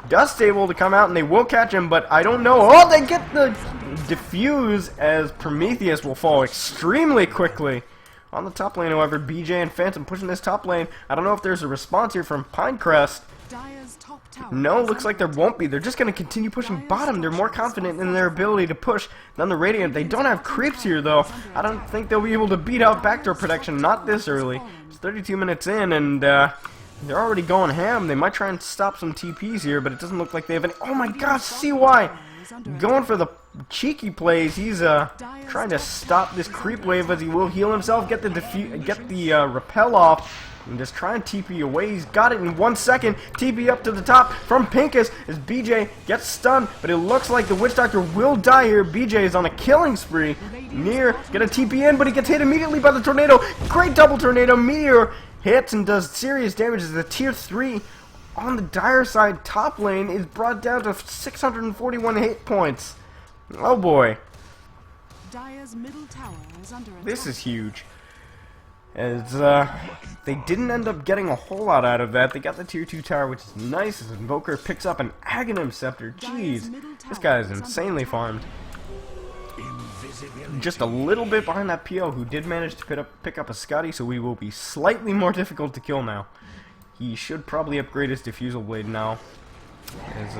Dust able to come out, and they will catch him, but I don't know. Oh, they get the diffuse, as Prometheus will fall extremely quickly. On the top lane, however, BJ and Phantom pushing this top lane. I don't know if there's a response here from Pinecrest. No, looks like there won't be. They're just going to continue pushing bottom. They're more confident in their ability to push than the Radiant. They don't have creeps here, though. I don't think they'll be able to beat out backdoor protection. Not this early. It's 32 minutes in, and they're already going ham. They might try and stop some TPs here, but it doesn't look like they have any. Oh my gosh, CY! Going for the cheeky plays. He's trying to stop this creep wave as he will heal himself, get the repel off, and just try and TP away. He's got it in 1 second. TP up to the top from Pinkus as BJ gets stunned, but it looks like the Witch Doctor will die here. BJ is on a killing spree. Near, get a TP in, but he gets hit immediately by the tornado. Great double tornado. Meteor hits and does serious damage as the tier 3 on the Dire side top lane is brought down to 641 hit points. Oh boy. Dire's middle tower is under attack. This is huge. As they didn't end up getting a whole lot out of that. They got the tier 2 tower, which is nice, as Invoker picks up an Aghanim Scepter. Jeez, this guy is insanely farmed. Just a little bit behind that PO, who did manage to pick up a Scotty, so we will be slightly more difficult to kill now. He should probably upgrade his Diffusal Blade now. As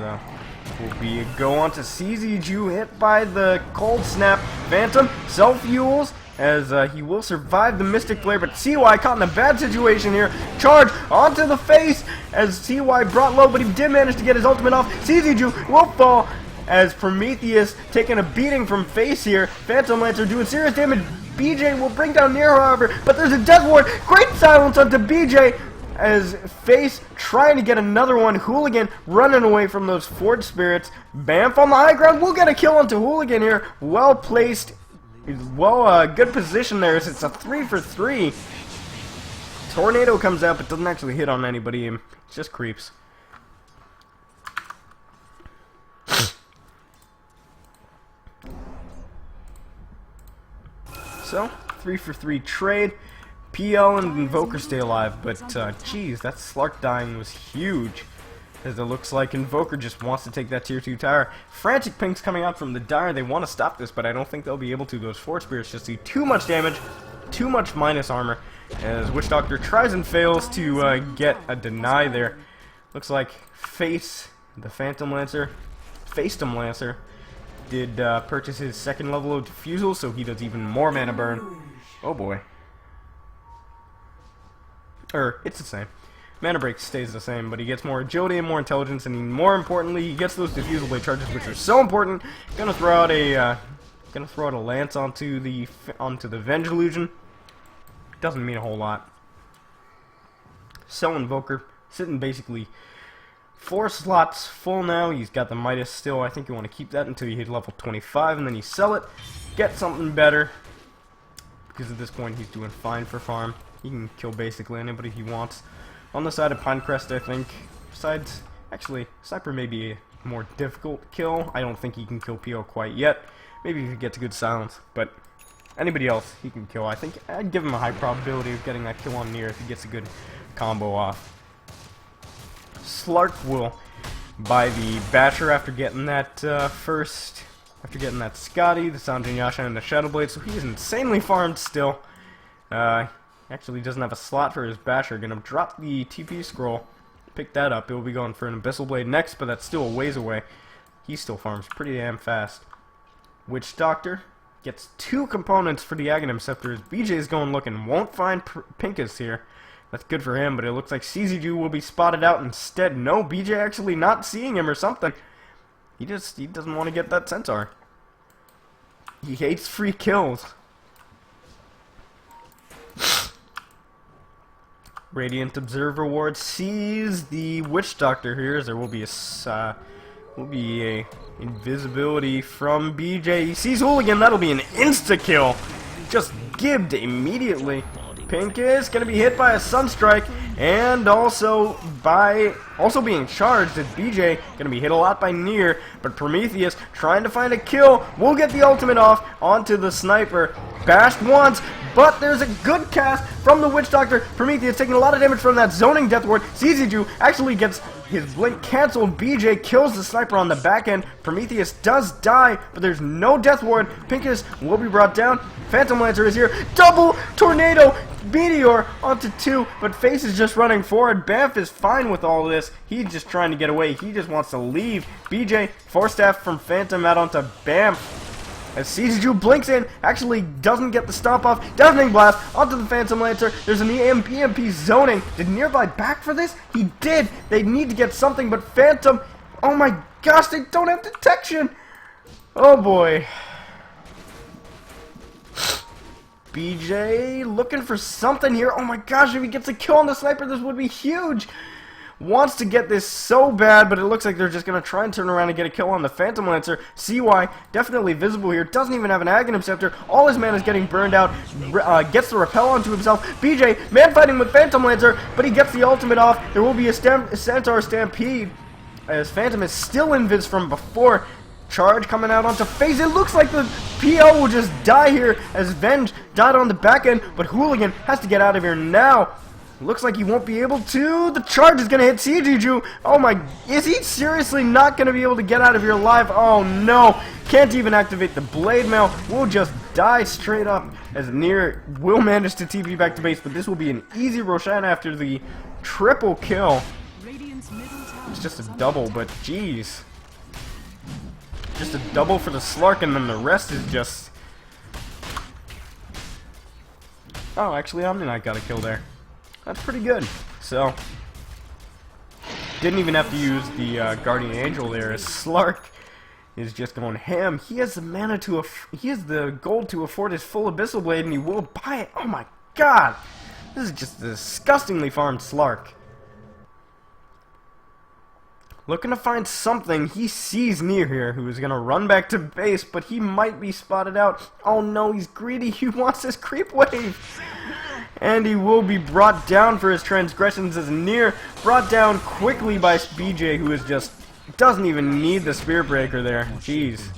will be a go on to CZJ, hit by the Cold Snap. Phantom self-fuels as he will survive the Mystic Flare, but CY caught in a bad situation here. Charge onto the face as CY brought low, but he did manage to get his ultimate off. CZJ will fall as Prometheus taking a beating from face here. Phantom Lancer doing serious damage. BJ will bring down Nero, however, but there's a Death Ward. Great silence onto BJ. As Face trying to get another one. Hooligan running away from those Forge Spirits. Bamf on the high ground. We'll get a kill onto Hooligan here. Well placed. Good position there. As it's a 3 for 3. Tornado comes out but doesn't actually hit on anybody. It just creeps. So, 3 for 3 trade. PL and Invoker stay alive, but geez, that Slark dying was huge. As it looks like Invoker just wants to take that tier 2 tower. Frantic pings coming out from the Dire. They want to stop this, but I don't think they'll be able to. Those Force Spirits just do too much damage, too much minus armor. As Witch Doctor tries and fails to get a deny there. Looks like Face, the Phantom Lancer, Facedom Lancer, did purchase his 2nd level of Diffusal, so he does even more mana burn. Oh boy. It's the same. Mana break stays the same, but he gets more agility and more intelligence, and more importantly, he gets those Diffusal Blade charges, which are so important. Gonna throw out a lance onto the Venge Illusion. Doesn't mean a whole lot. So Invoker sitting basically 4 slots full now. He's got the Midas still. I think you want to keep that until you hit level 25, and then you sell it, get something better. Because at this point, he's doing fine for farm. He can kill basically anybody he wants. On the side of Pinecrest, I think, besides, actually, Sniper may be a more difficult kill. I don't think he can kill PO quite yet. Maybe if he gets a good silence, but anybody else he can kill. I think I'd give him a high probability of getting that kill on Nier if he gets a good combo off. Slark will buy the Basher after getting that after getting that Scotty, the Sanjin Yasha, and the Shadow Blade, so he's insanely farmed still. Actually doesn't have a slot for his Basher. Gonna drop the TP scroll, pick that up. He'll be going for an Abyssal Blade next, but that's still a ways away. He still farms pretty damn fast. Witch Doctor gets 2 components for the Aghanim Scepters. BJ's going looking, won't find Pincus here. That's good for him, but it looks like CZU will be spotted out instead. No, BJ actually not seeing him or something. He doesn't want to get that Centaur. He hates free kills. Radiant Observer Ward sees the Witch Doctor here, as there will be a invisibility from BJ. He sees Hooligan, that'll be an insta-kill. Just gibbed immediately. Pincus gonna be hit by a Sunstrike, and also being charged as BJ gonna be hit a lot by Nier, but Prometheus trying to find a kill will get the ultimate off onto the Sniper. Bashed once, but there's a good cast from the Witch Doctor. Prometheus taking a lot of damage from that zoning Death Ward. CZU actually gets his blink cancelled. BJ kills the Sniper on the back end. Prometheus does die, but there's no Death Ward. Pincus will be brought down. Phantom Lancer is here. Double Tornado Meteor onto 2, but Face is just running forward. Bamf is fine with all this. He's just trying to get away. He just wants to leave. BJ, Force Staff from Phantom out onto Bamf. As CZU blinks in, actually doesn't get the stomp off. Deafening Blast onto the Phantom Lancer. There's an EMP zoning. Did Nearby back for this? He did. They need to get something, but Phantom, oh my gosh, they don't have detection. Oh boy. BJ looking for something here. Oh my gosh, if he gets a kill on the Sniper, this would be huge. Wants to get this so bad, but it looks like they're just going to try and turn around and get a kill on the Phantom Lancer. CY, definitely visible here. Doesn't even have an Aghanim Scepter. All his mana is getting burned out. Gets the repel onto himself. BJ, man fighting with Phantom Lancer, but he gets the ultimate off. There will be a Centaur Stampede, as Phantom is still invis from before. Charge coming out onto Phase. It looks like the PO will just die here, as Venge died on the back end, but Hooligan has to get out of here now. Looks like he won't be able to. The charge is going to hit CZU. Oh my, is he seriously not going to be able to get out of here alive? Oh no, can't even activate the Blade Mail. Will just die straight up, as Nier will manage to TP back to base, but this will be an easy Roshan after the triple kill. It's just a double, but jeez. Just a double for the Slark, and then the rest is just... Oh, actually Omni-Knight got a kill there. That's pretty good. So, didn't even have to use the Guardian Angel there, as Slark is just going ham. He has the mana to he has the gold to afford his full Abyssal Blade, and he will buy it. Oh my god! This is just a disgustingly farmed Slark. Looking to find something. He sees Nier here, who is going to run back to base, but he might be spotted out. Oh no, he's greedy. He wants his creep wave. And he will be brought down for his transgressions, as Nier brought down quickly by BJ, who is just doesn't even need the Spear Breaker there. Jeez.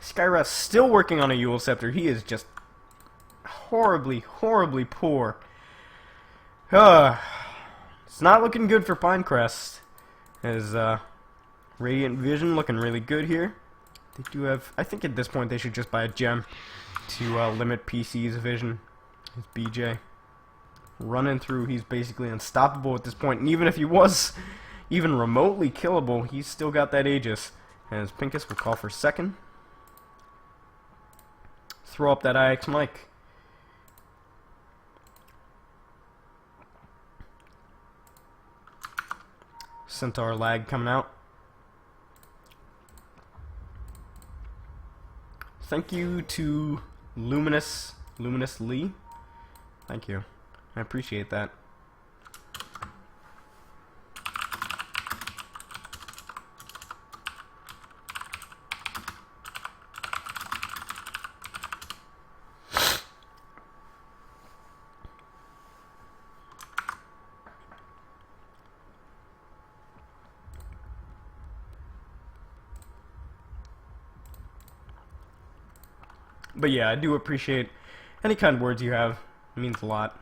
Skyrath still working on a Eul Scepter. He is just horribly, horribly poor. It's not looking good for Pinecrest, as Radiant Vision looking really good here. They do have, I think at this point they should just buy a gem to limit PC's vision. It's BJ running through. He's basically unstoppable at this point, and even if he was even remotely killable, he's still got that Aegis. As Pincus will call for second. Throw up that IX mic. Centaur lag coming out. Thank you to Luminous Lee. Thank you. I appreciate that. But yeah, I do appreciate any kind words you have. It means a lot.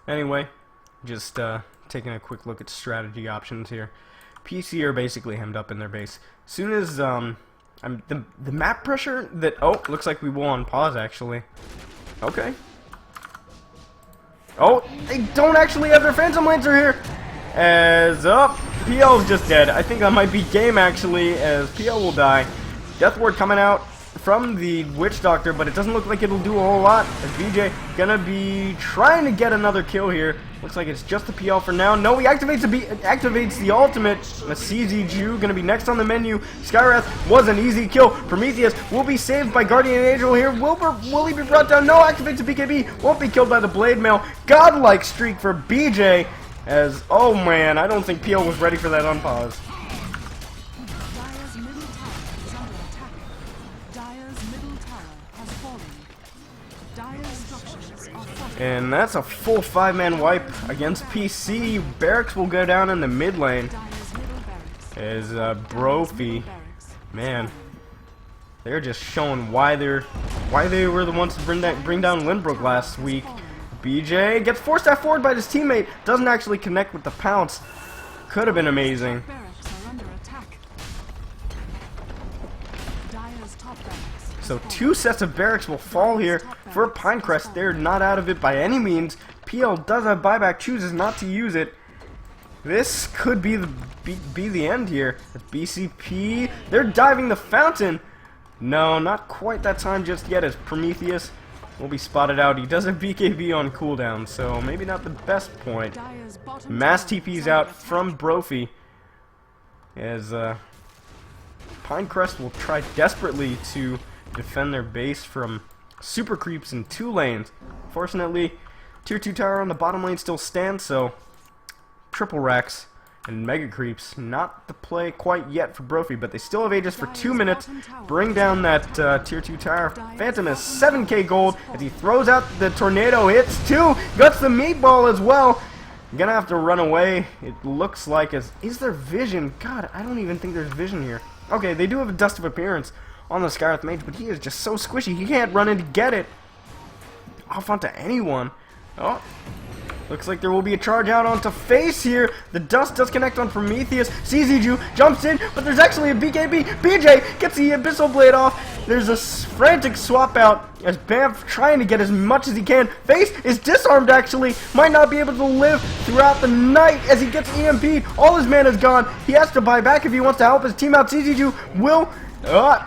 Anyway, just taking a quick look at strategy options here. PC are basically hemmed up in their base. Soon as the map pressure that looks like we will on pause actually. Okay. Oh, they don't actually have their Phantom Lancer here. As PL's just dead. I think that might be game actually, as PL will die. Death Ward coming out from the Witch Doctor, but it doesn't look like it'll do a whole lot, as BJ gonna be trying to get another kill here. Looks like it's just the PL for now. No, he activates the ultimate. A CZ Jew gonna be next on the menu. Skywrath was an easy kill. Prometheus will be saved by Guardian Angel here. Will he be brought down? No, activates the BKB. Won't be killed by the Blade Mail. Godlike streak for BJ, as, oh man, I don't think PL was ready for that unpause. And that's a full 5-man wipe against PC. Barracks will go down in the mid lane. As Brophy, man, they're just showing why they were the ones to bring down Lindbrook last week. BJ gets forced that forward by his teammate. Doesn't actually connect with the pounce. Could have been amazing. So 2 sets of barracks will fall here for Pinecrest. They're not out of it by any means. PL does have buyback, chooses not to use it. This could be the end here. BCP, they're diving the fountain. No, not quite that time just yet, as Prometheus will be spotted out. He does have BKB on cooldown, so maybe not the best point. Mass TP's out from Brophy, as Pinecrest will try desperately to defend their base from super creeps in 2 lanes. Fortunately, tier 2 tower on the bottom lane still stands, so triple racks and mega creeps not the play quite yet for Brophy, but they still have Aegis for 2 minutes. Bring down that tier 2 tower. Phantom has 7k gold as he throws out the tornado, hits 2, guts the meatball as well. Gonna have to run away, it looks like. Is there vision? God, I don't even think there's vision here. Okay, they do have a dust of appearance on the Skywrath Mage, but he is just so squishy. He can't run in to get it off onto anyone. Oh, looks like there will be a charge out onto Face here. The dust does connect on Prometheus. CZju jumps in, but there's actually a BKB. BJ gets the Abyssal Blade off. There's a frantic swap out as Bamf trying to get as much as he can. Face is disarmed actually. Might not be able to live throughout the night as he gets EMP'd. All his mana's gone. He has to buy back if he wants to help his team out. CZju will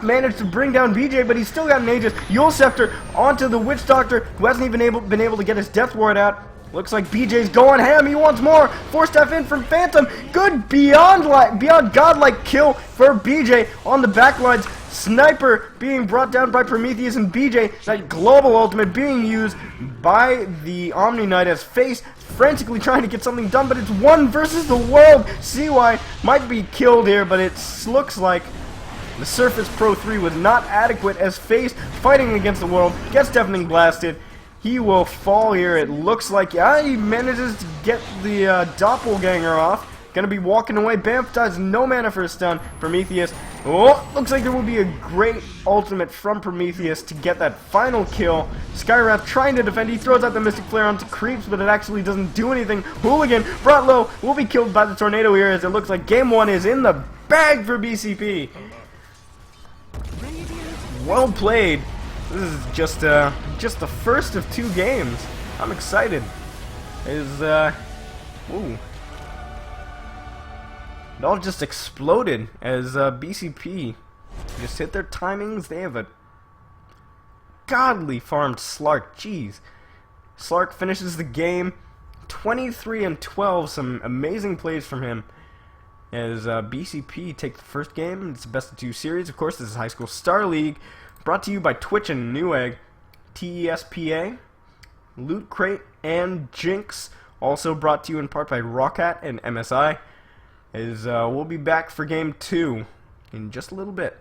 managed to bring down BJ, but he's still got an Aegis. Yule Scepter onto the Witch Doctor, who hasn't even been able to get his Death Ward out. Looks like BJ's going ham. He wants more. Force staff in from Phantom. Good beyond godlike kill for BJ on the backlines. Sniper being brought down by Prometheus and BJ. That global ultimate being used by the Omni Knight as Face frantically trying to get something done, but it's 1 versus the world. CY might be killed here, but it looks like the Surface Pro 3 was not adequate as Face fighting against the world gets deafening blasted. He will fall here. It looks like he manages to get the doppelganger off. Gonna be walking away. Bamf dies, no mana for a stun. Prometheus. Oh, looks like there will be a great ultimate from Prometheus to get that final kill. Skywrath trying to defend. He throws out the Mystic Flare onto creeps, but it actually doesn't do anything. Hooligan brought low will be killed by the tornado here, as it looks like game 1 is in the bag for BCP. Well played. This is just the first of 2 games. I'm excited. It all just exploded as BCP just hit their timings. They have a godly farmed Slark. Jeez. Slark finishes the game 23-12. Some amazing plays from him. As BCP take the first game. It's the best of 2 series. Of course, this is High School Star League. Brought to you by Twitch and Newegg, TESPA, Loot Crate, and Jinx. Also brought to you in part by Rockhat and MSI. We'll be back for game 2 in just a little bit.